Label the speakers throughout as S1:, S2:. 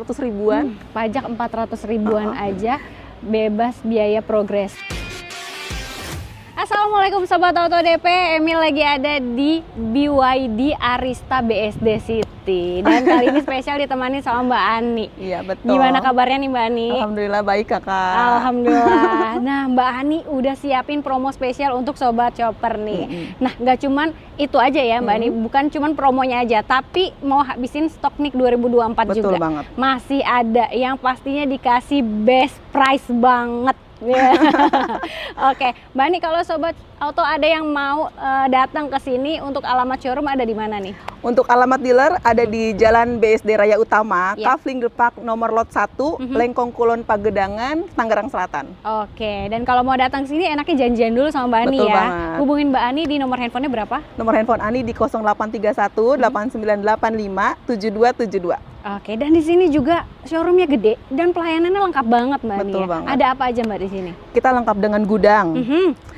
S1: 400 ribuan.
S2: Pajak 400 ribuan aja, bebas biaya progres. Assalamualaikum Sobat Auto DP, Emil lagi ada di BYD Arista BSD City. Dan kali ini spesial ditemani sama Mbak Ani.
S1: Iya, betul.
S2: Gimana kabarnya nih Mbak Ani?
S1: Alhamdulillah baik kakak.
S2: Alhamdulillah. Nah Mbak Ani udah siapin promo spesial untuk Sobat Chopper nih. Nah gak cuman itu aja ya Mbak Ani, bukan cuman promonya aja, tapi mau habisin stok nik 2024
S1: Betul
S2: juga.
S1: banget.
S2: Masih ada yang pastinya dikasih best price banget. Oke, Mbak Ani, kalau Sobat Auto ada yang mau datang ke sini, untuk alamat showroom ada di mana nih?
S1: Untuk alamat dealer ada di Jalan BSD Raya Utama,
S2: Ya.
S1: Kavling Depak nomor lot 1, Lengkong Kulon Pagedangan, Tangerang Selatan.
S2: Oke, dan kalau mau datang ke sini enaknya janjian dulu sama Mbak Ani
S1: Betul
S2: ya.
S1: banget.
S2: Hubungin Mbak Ani di nomor handphonenya berapa?
S1: Nomor handphone Ani di 0831 8985 7272.
S2: Oke, dan di sini juga showroomnya gede dan pelayanannya lengkap banget Mbak Ani
S1: Betul
S2: ya.
S1: banget.
S2: Ada apa aja Mbak di sini?
S1: Kita lengkap dengan gudang.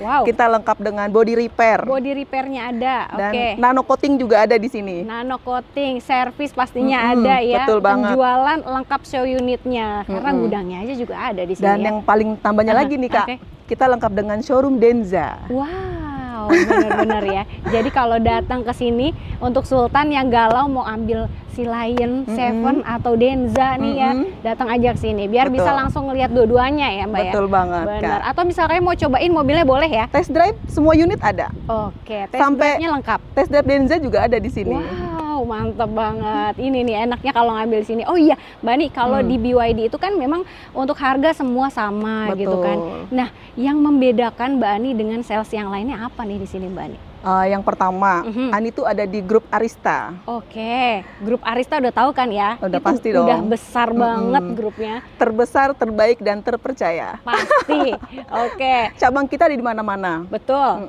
S2: Wow.
S1: Kita lengkap dengan body repair.
S2: Body repairnya ada.
S1: Dan
S2: Oke.
S1: nano coating juga ada di sini.
S2: Nano coating, servis pastinya ada ya.
S1: betul banget.
S2: Penjualan lengkap show unitnya karena gudangnya aja juga ada di sini.
S1: Dan
S2: ya.
S1: yang paling tambahnya lagi nih Kak,
S2: Oke.
S1: kita lengkap dengan showroom Denza.
S2: Wow, benar-benar ya. Jadi kalau datang ke sini untuk Sultan yang galau mau ambil si Lion, Seven atau Denza nih ya, datang aja ke sini biar
S1: Betul.
S2: bisa langsung ngelihat dua-duanya ya Mbak
S1: Betul
S2: ya.
S1: banget
S2: Benar.
S1: Kak.
S2: Atau misalnya mau cobain mobilnya boleh ya?
S1: Test drive semua unit ada.
S2: Oke, tes
S1: Sampai-
S2: drive-nya lengkap.
S1: Test drive Denza juga ada di sini.
S2: Wow, mantap banget. Ini nih enaknya kalau ngambil di sini. Oh iya, Mbak Ni, kalau di BYD itu kan memang untuk harga semua sama gitu kan.
S1: Betul.
S2: Nah, yang membedakan Mbak Ani dengan sales yang lainnya apa nih di sini Mbak Ani?
S1: Yang pertama, Ani tuh ada di grup Arista.
S2: Oke, grup Arista udah tahu kan ya?
S1: Udah
S2: Itu
S1: pasti
S2: udah
S1: dong.
S2: besar banget grupnya.
S1: Terbesar, terbaik, dan terpercaya.
S2: Pasti. Oke,
S1: Cabang kita ada di mana-mana.
S2: betul.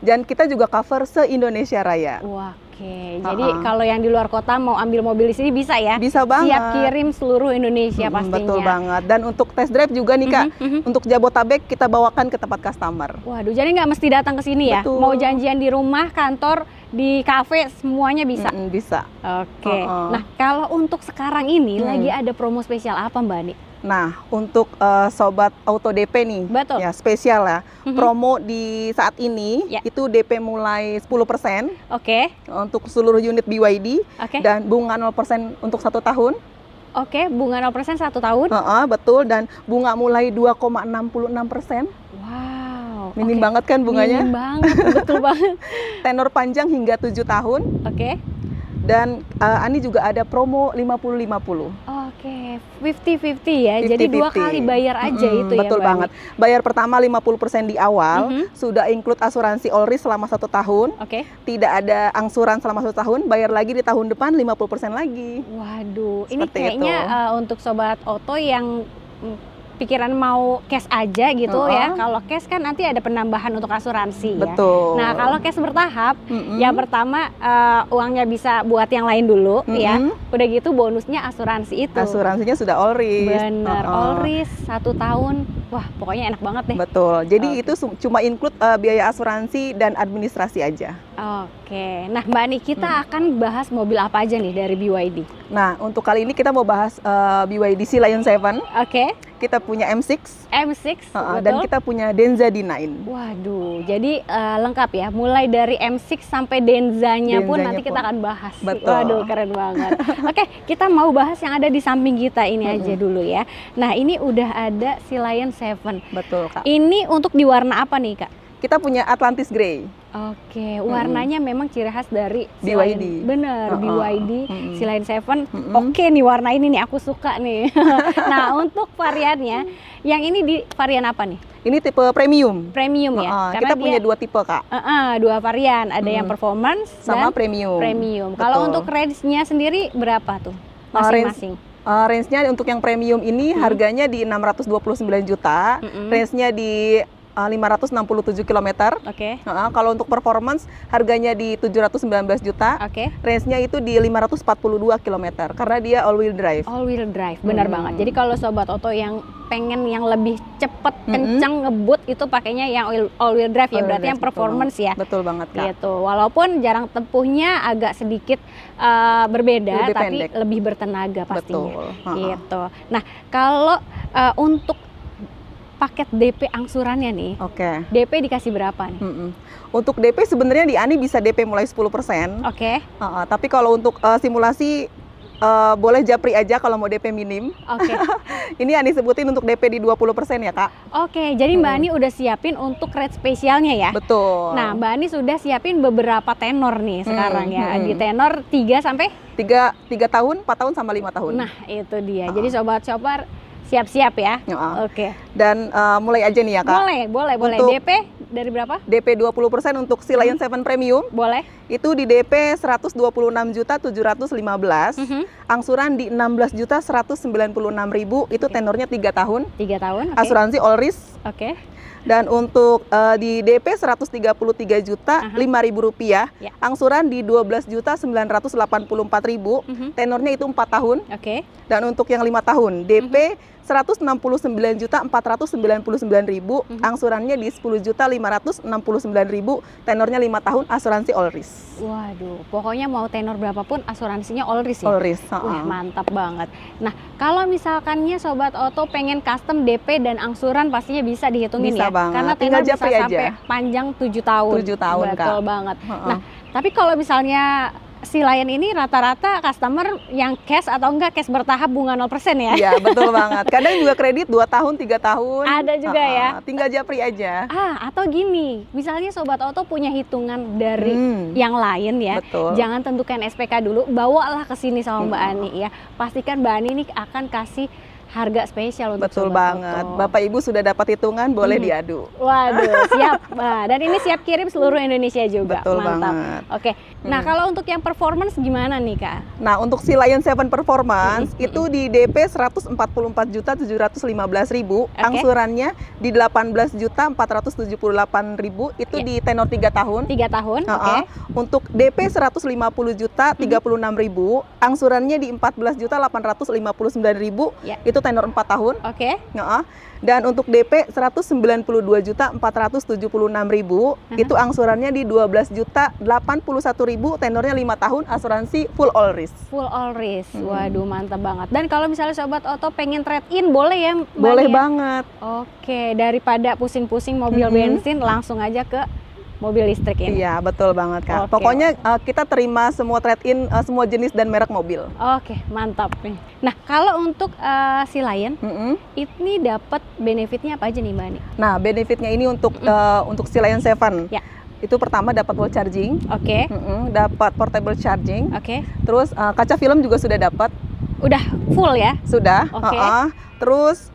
S1: Dan kita juga cover se-Indonesia Raya.
S2: Wah, oke. Jadi kalau yang di luar kota mau ambil mobil di sini bisa ya?
S1: Bisa banget.
S2: Siap kirim seluruh Indonesia pastinya.
S1: Betul banget. Dan untuk test drive juga nih Kak, untuk Jabotabek kita bawakan ke tempat customer.
S2: Waduh, jadi nggak mesti datang ke sini ya?
S1: Betul.
S2: Mau janjian di rumah, kantor, di kafe, semuanya bisa?
S1: Bisa.
S2: Oke. Nah, kalau untuk sekarang ini lagi ada promo spesial apa Mbak Ani?
S1: Nah, untuk Sobat Auto DP nih,
S2: Betul.
S1: ya spesial ya. Promo di saat ini
S2: Ya.
S1: itu DP mulai 10%
S2: Oke. untuk
S1: untuk seluruh unit BYD
S2: Oke.
S1: dan bunga 0% untuk 1 tahun.
S2: Oke, bunga 0% 1 tahun.
S1: Betul, dan bunga mulai 2,66%.
S2: Wow.
S1: Minim
S2: oke.
S1: banget kan bunganya?
S2: Minim banget, betul banget.
S1: Tenor panjang hingga 7 tahun.
S2: Oke.
S1: Dan Ani juga ada promo 50-50.
S2: Oke, 50-50 ya. Jadi 2 kali bayar aja itu ya
S1: Betul
S2: Mbak Ani?
S1: banget. Bayar pertama 50% di awal, sudah include asuransi all risk selama 1 tahun.
S2: Oke.
S1: Tidak ada angsuran selama 1 tahun, bayar lagi di tahun depan 50% lagi.
S2: Waduh, ini
S1: Seperti
S2: kayaknya untuk Sobat Auto yang pikiran mau cash aja gitu ya. Kalau cash kan nanti ada penambahan untuk asuransi ya.
S1: Betul.
S2: Nah, kalau cash bertahap, yang pertama uangnya bisa buat yang lain dulu ya. Udah gitu bonusnya asuransi itu.
S1: Asuransinya sudah all risk.
S2: Bener, all risk 1 tahun. Wah, pokoknya enak banget deh.
S1: Betul. Jadi itu cuma include biaya asuransi dan administrasi aja.
S2: Oke. Nah, Mbak Ani, kita akan bahas mobil apa aja nih dari BYD?
S1: Nah, untuk kali ini kita mau bahas BYD Sea Lion 7.
S2: Oke.
S1: Kita punya M6.
S2: M6,
S1: Dan
S2: betul.
S1: kita punya Denza D9.
S2: Waduh, jadi lengkap ya. Mulai dari M6 sampai Denzanya pun
S1: Denzanya
S2: nanti kita
S1: pun.
S2: akan bahas.
S1: Betul.
S2: Waduh, keren banget. Oke, kita mau bahas yang ada di samping kita ini aja dulu ya. Nah, ini udah ada si Lion 7.
S1: Betul, Kak.
S2: Ini untuk di warna apa nih, Kak?
S1: Kita punya Atlantis Grey.
S2: Oke, warnanya memang ciri khas dari si
S1: BYD.
S2: Lion. Bener, BYD, si Lion 7. Oke nih, warna ini nih, aku suka nih. Nah, untuk variannya, yang ini di varian apa nih?
S1: Ini tipe premium.
S2: Premium ya?
S1: Kita punya 2 tipe, Kak.
S2: 2 varian, ada yang performance
S1: Sama
S2: dan
S1: premium.
S2: premium. Kalau
S1: Betul.
S2: untuk range-nya sendiri berapa tuh masing-masing?
S1: Range-nya untuk yang premium ini harganya di 629 juta. Range-nya di 567 km.
S2: Oke.
S1: Kalau untuk performance harganya di 719 juta.
S2: Oke.
S1: Range-nya itu di 542 km karena dia all wheel drive.
S2: All wheel drive, benar banget. Jadi kalau sobat oto yang pengen yang lebih cepet, kencang, ngebut, itu pakainya yang all wheel drive ya, berarti yang performance ya.
S1: Betul banget, Kak.
S2: Gitu. Walaupun jarak tempuhnya agak sedikit berbeda,
S1: Lebih
S2: tapi
S1: pendek.
S2: lebih bertenaga pastinya.
S1: Betul.
S2: Gitu. Nah, kalau untuk paket DP angsurannya nih,
S1: Oke.
S2: DP dikasih berapa nih?
S1: Untuk DP sebenarnya di Ani bisa DP mulai 10%.
S2: Oke.
S1: Tapi kalau untuk simulasi boleh japri aja kalau mau DP minim.
S2: Oke.
S1: Ini Ani sebutin untuk DP di 20% ya, Kak.
S2: Oke, jadi Mbak Ani udah siapin untuk rate spesialnya ya?
S1: Betul.
S2: Nah, Mbak Ani sudah siapin beberapa tenor nih sekarang ya. Di tenor 3 sampai
S1: 3 tahun, 4 tahun sama 5 tahun.
S2: Nah, itu dia. Jadi sobat shopper siap-siap ya. Oke.
S1: Dan mulai aja nih ya, Kak.
S2: Boleh.
S1: Untuk
S2: DP dari berapa?
S1: DP 20% untuk si Lion 7 Premium.
S2: Boleh.
S1: Itu di DP 126.715. Angsuran di 16.196.000. Itu tenornya 3 tahun.
S2: 3 tahun. Oke.
S1: Asuransi all risk.
S2: Oke.
S1: Dan untuk di DP 133 juta 5.000 rupiah,
S2: Ya.
S1: angsuran di 12.984.000, tenornya itu 4 tahun.
S2: Oke.
S1: Dan untuk yang 5 tahun, DP 169.499.000, angsurannya di 10.569.000, tenornya 5 tahun, asuransi all risk.
S2: Waduh, pokoknya mau tenor berapapun asuransinya all risk ya?
S1: All risk.
S2: Wah, mantap banget. Nah, kalau misalkannya Sobat Oto pengen custom DP dan angsuran pastinya bisa dihitungin
S1: Bisa
S2: ya?
S1: banget.
S2: Karena
S1: Tinggal
S2: tenor bisa
S1: japri aja.
S2: sampai panjang 7 tahun.
S1: 7 tahun,
S2: Betul
S1: Kak.
S2: banget. Nah, tapi kalau misalnya si Lion ini rata-rata customer yang cash atau enggak cash bertahap bunga 0% ya?
S1: Iya, betul banget. Kadang juga kredit 2 tahun, 3 tahun.
S2: Ada juga ya?
S1: Tinggal japri aja.
S2: Atau gini, misalnya Sobat Oto punya hitungan dari yang lain ya.
S1: Betul.
S2: Jangan tentukan SPK dulu, bawalah ke sini sama Mbak Ani ya. Pastikan Mbak Ani ini akan kasih harga spesial untuk
S1: Betul
S2: Sobat
S1: banget.
S2: Oto.
S1: Bapak Ibu sudah dapat hitungan, boleh diadu.
S2: Waduh, siap. Nah, dan ini siap kirim seluruh Indonesia juga.
S1: Betul
S2: Mantap.
S1: banget.
S2: Oke. Nah, kalau untuk yang performance gimana nih, Kak?
S1: Nah, untuk si Lion 7 Performance itu di DP 144.715.000, angsurannya di 18.478.000, itu di tenor 3 tahun.
S2: 3 tahun, oke.
S1: Untuk DP 150 juta 36.000, angsurannya di 14.859.000,
S2: Ya.
S1: itu tenor 4 tahun.
S2: Oke.
S1: Dan untuk DP 192.476.000, itu angsurannya di 12.081.000, tenornya 5 tahun, asuransi full all risk.
S2: Full all risk. Waduh, mantap banget. Dan kalau misalnya Sobat Oto pengen trade-in, boleh ya, Mbak
S1: Boleh
S2: Ani ya?
S1: banget.
S2: Oke, daripada pusing-pusing mobil bensin, langsung aja ke mobil listrik ini.
S1: Iya, betul banget, Kak.
S2: Oke.
S1: Pokoknya kita terima semua trade-in, semua jenis dan merek mobil.
S2: Oke, mantap nih. Nah, kalau untuk si Lion, ini dapat benefitnya apa aja nih, Mbak Ani?
S1: Nah, benefitnya ini untuk si Lion 7.
S2: Ya.
S1: Itu pertama dapat wall charging,
S2: Oke.
S1: dapat portable charging,
S2: Oke.
S1: terus kaca film juga sudah dapat.
S2: Udah full ya?
S1: Sudah.
S2: Oke.
S1: Terus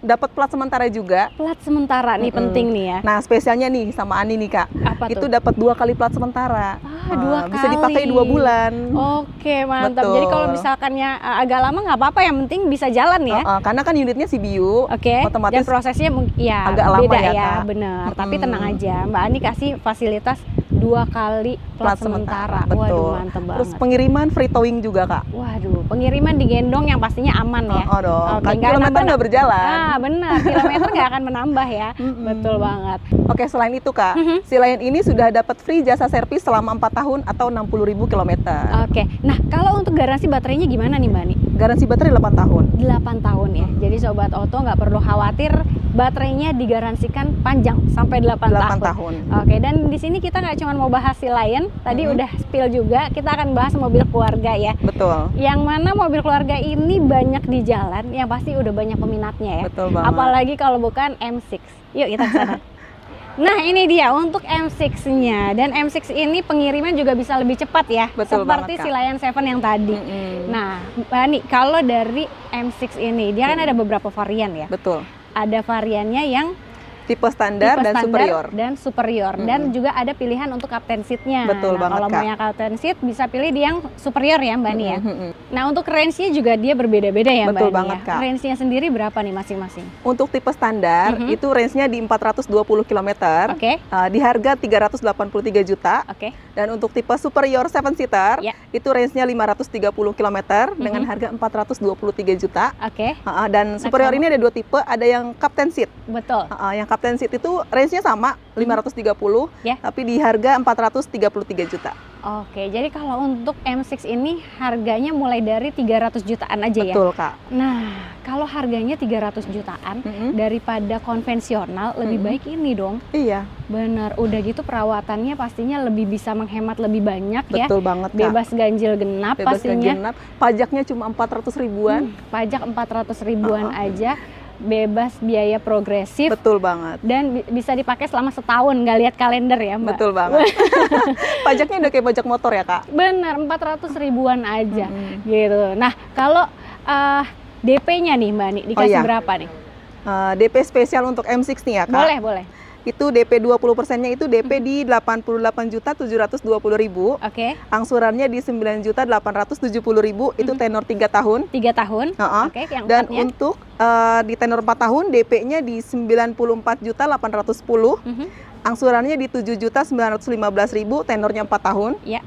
S1: dapat plat sementara juga.
S2: Plat sementara nih penting nih ya.
S1: Nah, spesialnya nih sama Ani nih, Kak.
S2: Apa
S1: itu
S2: tuh?
S1: dapat 2 kali plat sementara.
S2: 2
S1: Bisa
S2: kali.
S1: dipakai 2 bulan.
S2: Oke, mantap.
S1: Betul.
S2: Jadi kalau misalkannya agak lama nggak apa-apa, yang penting bisa jalan ya.
S1: Karena kan unitnya CBU,
S2: Oke.
S1: otomatis
S2: Dan prosesnya ya
S1: agak lama
S2: beda
S1: ya,
S2: ya,
S1: Kak.
S2: bener. Tapi tenang aja, Mbak Ani kasih fasilitas 2 kali plat sementara.
S1: Betul.
S2: Waduh, mantep banget.
S1: Terus pengiriman free towing juga, Kak.
S2: Waduh, pengiriman digendong yang pastinya aman ya.
S1: Dong.
S2: Oke,
S1: Kan
S2: nggak
S1: kilometer
S2: nambah-
S1: nggak berjalan.
S2: Benar, kilometer nggak akan menambah ya. Betul banget.
S1: Oke, selain itu, Kak, si Lion ini sudah dapat free jasa servis selama 4 tahun atau 60.000 kilometer.
S2: Oke, nah kalau untuk garansi baterainya gimana nih Mbak Ani?
S1: Garansi baterai 8 tahun.
S2: 8 tahun ya. Jadi Sobat Oto nggak perlu khawatir, baterainya digaransikan panjang sampai 8 tahun. Oke, dan di sini kita nggak cuma mau bahas si Lion, tadi udah spill juga, kita akan bahas mobil keluarga ya.
S1: Betul.
S2: Yang mana mobil keluarga ini banyak di jalan, yang pasti udah banyak peminatnya ya.
S1: Betul banget.
S2: Apalagi kalau bukan M6. Yuk kita ke sana. Nah, ini dia untuk M6-nya. Dan M6 ini pengiriman juga bisa lebih cepat ya.
S1: Betul
S2: seperti
S1: banget,
S2: si
S1: Kak.
S2: Lion 7 yang tadi. Nah, Mbak Ani, kalau dari M6 ini, dia kan ada beberapa varian ya.
S1: Betul.
S2: Ada variannya yang
S1: Tipe standar
S2: tipe
S1: dan
S2: standar
S1: superior.
S2: dan superior. Dan juga ada pilihan untuk captain seat-nya.
S1: Betul banget,
S2: kalau
S1: Kak.
S2: mau yang captain seat bisa pilih di yang superior ya Mbak Ni ya.
S1: Mm-mm.
S2: Nah untuk range-nya juga dia berbeda-beda ya
S1: Betul
S2: Mbak Ni
S1: banget,
S2: ya.
S1: Kak.
S2: Range-nya sendiri berapa nih masing-masing?
S1: Untuk tipe standar itu range-nya di 420 km,
S2: Oke.
S1: di harga 383 juta.
S2: Oke.
S1: Dan untuk tipe superior 7-seater
S2: Ya.
S1: itu range-nya 530 km dengan harga 423 juta.
S2: Oke.
S1: Dan superior ini ada dua tipe, ada yang captain seat.
S2: Betul.
S1: Yang captain seat itu range-nya sama 530,
S2: Ya.
S1: tapi di harga 433 juta.
S2: Oke, jadi kalau untuk M6 ini harganya mulai dari 300 jutaan aja ya?
S1: Betul, Kak.
S2: Nah, kalau harganya 300 jutaan daripada konvensional, lebih baik ini dong.
S1: Iya,
S2: Benar, udah gitu perawatannya pastinya lebih bisa menghemat lebih banyak ya.
S1: betul banget, Kak.
S2: Bebas ganjil genap
S1: Bebas
S2: pastinya.
S1: genap. Pajaknya cuma 400 ribuan.
S2: Pajak 400 ribuan aja, bebas biaya progresif.
S1: Betul banget.
S2: Dan bisa dipakai selama setahun, nggak lihat kalender ya Mbak?
S1: Betul banget. Pajaknya udah kayak pajak motor ya, Kak?
S2: Benar, 400 ribuan aja gitu. Nah, kalau DP-nya nih Mbak Ni, dikasih
S1: iya.
S2: berapa nih?
S1: DP spesial untuk M6 nih ya, Kak.
S2: Boleh, boleh.
S1: Itu DP 20%-nya itu DP di 88.720.000.
S2: Oke,
S1: Angsurannya di 9.870.000, itu tenor 3 tahun.
S2: 3 tahun.
S1: Heeh.
S2: Oke, yang
S1: Dan
S2: empatnya.
S1: untuk di tenor 4 tahun DP-nya di 94.810. Angsurannya di 7.915.000, tenornya 4 tahun.
S2: Ya.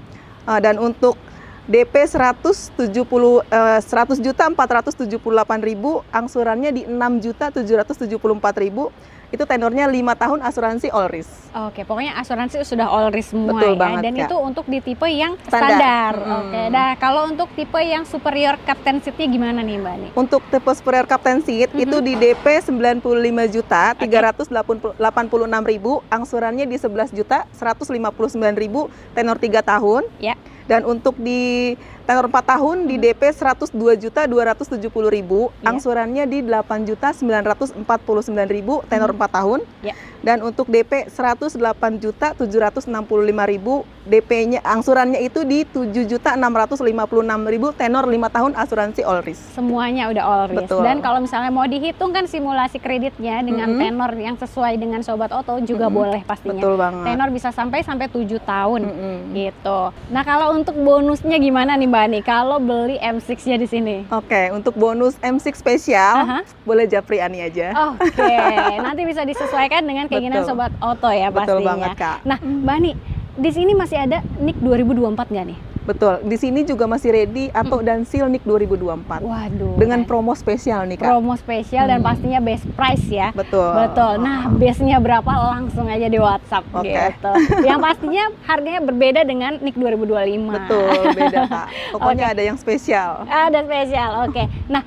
S1: Dan untuk DP 100.478.000, angsurannya di 6.774.000. Itu tenornya 5 tahun, asuransi all risk.
S2: Oke, pokoknya asuransi sudah all risk semua
S1: Betul
S2: ya.
S1: banget,
S2: Dan
S1: Kak.
S2: itu untuk di tipe yang
S1: Standar.
S2: standar. Oke. Nah, kalau untuk tipe yang superior captain seat-nya gimana nih Mbak Ni?
S1: Untuk tipe superior captain seat itu di DP 95.386.000, angsurannya di 11.159.000, tenor 3 tahun.
S2: Ya.
S1: Dan untuk di tenor 4 tahun di DP 102.270.000,
S2: Ya.
S1: angsurannya di 8.949.000, tenor 4 tahun.
S2: Ya.
S1: Dan untuk DP 108.765.000, DP-nya angsurannya itu di 7.656.000, tenor 5 tahun, asuransi all risk.
S2: Semuanya udah all risk.
S1: Betul.
S2: Dan kalau misalnya mau dihitung kan simulasi kreditnya dengan tenor yang sesuai dengan Sobat Oto juga boleh pastinya.
S1: Betul banget.
S2: Tenor bisa sampai 7 tahun gitu. Nah, kalau untuk bonusnya gimana nih Mbak Ni kalau beli M6-nya di sini?
S1: Oke, untuk bonus M6 spesial boleh Japri Ani aja.
S2: Oke, nanti bisa disesuaikan dengan keinginan
S1: Betul.
S2: Sobat Oto ya
S1: Betul
S2: pastinya.
S1: banget, Kak.
S2: Nah, Mbak Ni, di sini masih ada NIK 2024 nggak nih?
S1: Betul. Di sini juga masih ready atau dan seal NIK 2024.
S2: Waduh.
S1: Dengan promo spesial nih, Kak.
S2: Promo spesial dan pastinya best price ya.
S1: Betul.
S2: Betul. Nah, base-nya berapa langsung aja di WhatsApp
S1: Oke.
S2: gitu. Yang pastinya harganya berbeda dengan NIK 2025.
S1: Betul, beda, Kak. Pokoknya ada yang spesial.
S2: Ada spesial. Oke. Nah,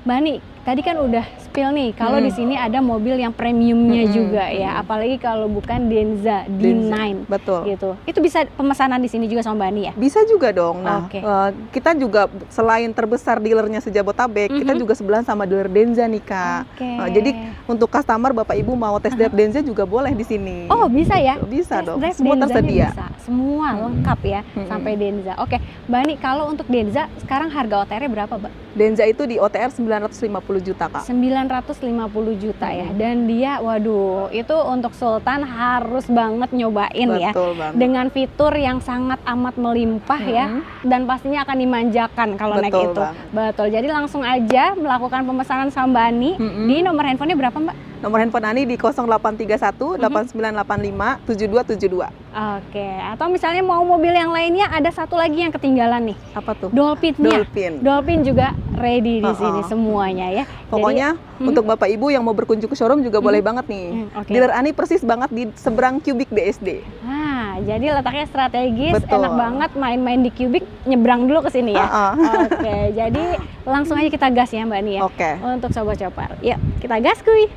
S2: Mbak Ni, tadi kan udah spill nih kalau di sini ada mobil yang premiumnya juga ya, apalagi kalau bukan Denza D9
S1: Betul.
S2: gitu. Itu bisa pemesanan di sini juga sama Mbak Ni ya?
S1: Bisa juga dong. Nah,
S2: Oke.
S1: kita juga selain terbesar dealernya sejabotabek, kita juga sebelahan sama dealer Denza nih, Kak.
S2: Oke.
S1: Jadi untuk customer Bapak Ibu mau test drive Denza juga boleh di sini.
S2: Oh, bisa ya?
S1: Bisa
S2: Test
S1: dong.
S2: drive
S1: Semua
S2: Denzanya
S1: tersedia.
S2: bisa. Semua lengkap ya sampai Denza. Oke, Mbak Ni, kalau untuk Denza sekarang harga OTR-nya berapa, Mbak?
S1: Denza itu di OTR 950 juta, Kak.
S2: 950 juta ya. Dan dia waduh, itu untuk Sultan harus banget nyobain ya.
S1: Betul banget.
S2: Dengan fitur yang sangat amat melimpah ya, dan pastinya akan dimanjakan kalau naik
S1: Betul
S2: itu.
S1: banget.
S2: Betul. Jadi langsung aja melakukan pemesanan sama Mbak Ani. Di nomor handphonenya berapa, Mbak?
S1: Nomor handphone Ani di 0831 8985 7272.
S2: Oke. Atau misalnya mau mobil yang lainnya, ada satu lagi yang ketinggalan nih.
S1: Apa tuh?
S2: Dolphin-nya.
S1: Dolphin.
S2: Dolphin juga ready di sini semuanya ya.
S1: Pokoknya untuk Bapak Ibu yang mau berkunjung ke showroom juga boleh banget nih.
S2: Oke.
S1: Dealer Ani persis banget di seberang Cubic BSD.
S2: Nah, jadi letaknya strategis,
S1: Betul.
S2: enak banget main-main di Cubic, nyebrang dulu ke sini ya. Oke, jadi langsung aja kita gas ya Mbak Ni ya.
S1: Oke.
S2: Untuk Sobat Chopper. Yuk, kita gas kuy.